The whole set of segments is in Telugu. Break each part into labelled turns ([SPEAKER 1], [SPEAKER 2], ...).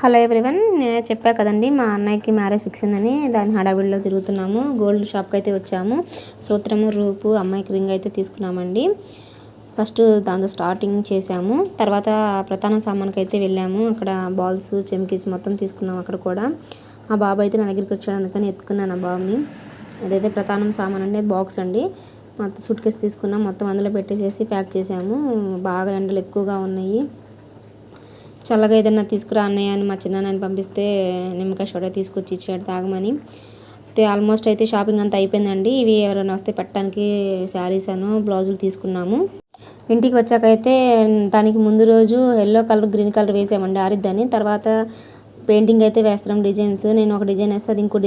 [SPEAKER 1] హలో ఎవ్రీవన్, నేనే చెప్పా కదండి మా అన్నయ్యకి మ్యారేజ్ ఫిక్స్ అయిందని. దాని హడావిడిలో తిరుగుతున్నాము. గోల్డ్ షాప్కి అయితే వచ్చాము. సూత్రము, రూపు, అమ్మాయికి రింగ్ అయితే తీసుకున్నామండి. ఫస్ట్ దాంతో స్టార్టింగ్ చేసాము. తర్వాత ప్రధాన సామాన్కి అయితే వెళ్ళాము. అక్కడ బాల్స్, చెమ్కీస్ మొత్తం తీసుకున్నాము. అక్కడ కూడా ఆ బాబు అయితే నా దగ్గరికి వచ్చాడు, అందుకని ఎత్తుకున్నాను ఆ బాబుని. అదైతే ప్రధానం సామాన్ అండి, బాక్స్ అండి. మొత్తం సూట్ కేసు తీసుకున్నాం, మొత్తం అందులో పెట్టేసేసి ప్యాక్ చేసాము. బాగా ఎండలు ఎక్కువగా ఉన్నాయి. చల్లగా ఏదైనా తీసుకురా అన్నయ్య అని మా చిన్నాన్నని పంపిస్తే నిమ్మకాయ సోడా తీసుకొచ్చి ఇచ్చాడు తాగమని. అయితే ఆల్మోస్ట్ అయితే షాపింగ్ అంతా అయిపోయిందండి. ఇవి ఎవరైనా వస్తే పెట్టడానికి శారీస్ అను బ్లౌజులు తీసుకున్నాము. ఇంటికి వచ్చాకైతే దానికి ముందు రోజు ఎల్లో కలర్, గ్రీన్ కలర్ వేసామండి ఆరిద్దని. తర్వాత పెయింటింగ్ అయితే వేస్తున్నాం, డిజైన్స్. నేను ఒక డిజైన్ వేస్తే అది ఇంకో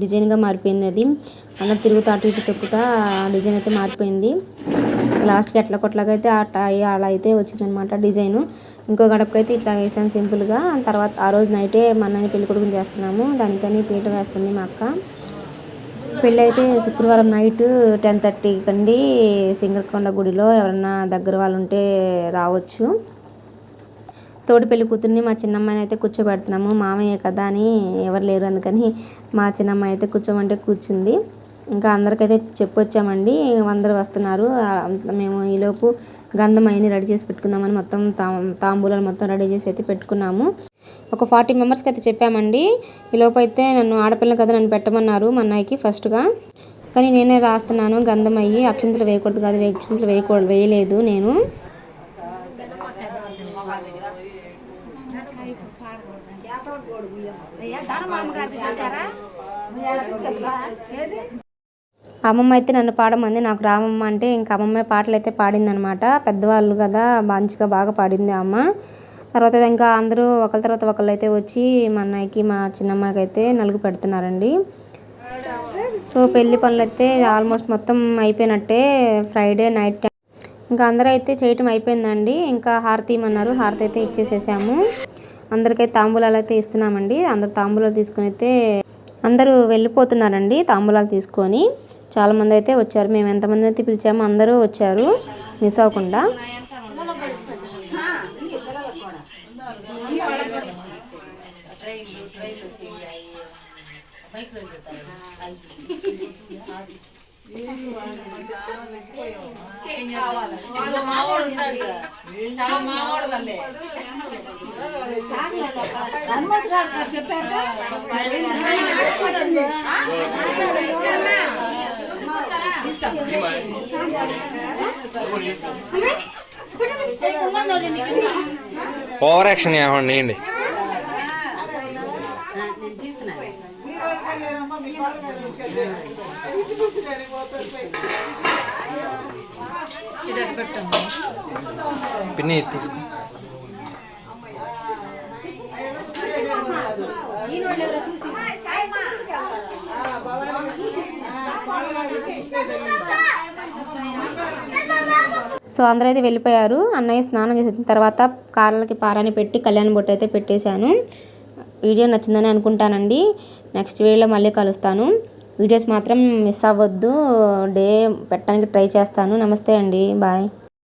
[SPEAKER 1] డిజైన్గా మారిపోయింది. అది అందరూ తిరుగుతూ అటు ఇటు తొక్కుతా డిజైన్ అయితే మారిపోయింది. లాస్ట్కి ఎట్లా కొట్లాగా అయితే అలా అయితే వచ్చిందనమాట డిజైను. ఇంకో గడపకైతే ఇట్లా వేసాను సింపుల్గా. తర్వాత ఆ రోజు నైటే మా అన్నయ్య పెళ్లి కొడుకుని చేస్తున్నాము. దానికని పీట వేస్తుంది మా అక్క. పెళ్ళి అయితే శుక్రవారం నైట్ 10:30 కండి సింగరకొండ గుడిలో. ఎవరన్నా దగ్గర వాళ్ళు ఉంటే రావచ్చు. తోడి పెళ్లి కూతుర్ని మా చిన్నమ్మాయిని అయితే కూర్చోబెడుతున్నాము. మామయ్య కదా అని ఎవరు లేరు, అందుకని మా చిన్నమ్మాయి అయితే కూర్చోమంటే కూర్చుంది. ఇంకా అందరికైతే చెప్పొచ్చామండి, అందరూ వస్తున్నారు. మేము ఈలోపు గంధం అయిని రెడీ చేసి పెట్టుకుందామని మొత్తం తాంబూలాలు మొత్తం రెడీ చేసి అయితే పెట్టుకున్నాము. ఒక 40 మెంబర్స్కి అయితే చెప్పామండి. ఈలోపు అయితే నన్ను ఆడపిల్ల కదా నన్ను పెట్టమన్నారు మా అన్నయ్యకి ఫస్ట్గా. కానీ నేనే రాస్తున్నాను గంధం అయ్యి. అక్షింతలు వేయకూడదు కాదు, అక్షింతలు వేయలేదు నేను. అమ్మమ్మ అయితే నన్ను పాడమంది, నాకు రామమ్మ అంటే ఇంకా అమ్మమ్మ పాటలు అయితే పాడిందనమాట. పెద్దవాళ్ళు కదా, మంచిగా బాగా పాడింది అమ్మ. తర్వాత ఇంకా అందరూ ఒకరి తర్వాత ఒకళ్ళు అయితే వచ్చి మా అన్నయ్యకి, మా చిన్నమ్మాయికి అయితే నలుగు పెడుతున్నారండి. సో పెళ్లి పనులు అయితే ఆల్మోస్ట్ మొత్తం అయిపోయినట్టే. ఫ్రైడే నైట్ ఇంకా అందరూ అయితే చేయటం అయిపోయిందండి. ఇంకా హారతి ఇమ్మన్నారు, హారతి అయితే ఇచ్చేసేసాము. అందరికైతే తాంబూలాలు అయితే ఇస్తున్నామండి. అందరు తాంబూలాలు తీసుకొని అయితే అందరూ వెళ్ళిపోతున్నారండి తాంబూలాలు తీసుకొని. చాలామంది అయితే వచ్చారు. మేము ఎంతమంది అయితే పిలిచామో అందరూ వచ్చారు మిస్ అవ్వకుండా.
[SPEAKER 2] ఓవర్ యాక్షన్ ఏమండి. పిన్ని తీసుకో.
[SPEAKER 1] సో అందరూ అయితే వెళ్ళిపోయారు. అన్నయ్య స్నానం చేసి వచ్చిన తర్వాత కాళ్ళకి పారాని పెట్టి కళ్యాణ బొట్టు అయితే పెట్టేశాను. వీడియో నచ్చిందని అనుకుంటానండి. నెక్స్ట్ వీడియోలో మళ్ళీ కలుస్తాను. వీడియోస్ మాత్రం మిస్ అవ్వద్దు. డే పెట్టడానికి ట్రై చేస్తాను. నమస్తే అండి, బాయ్.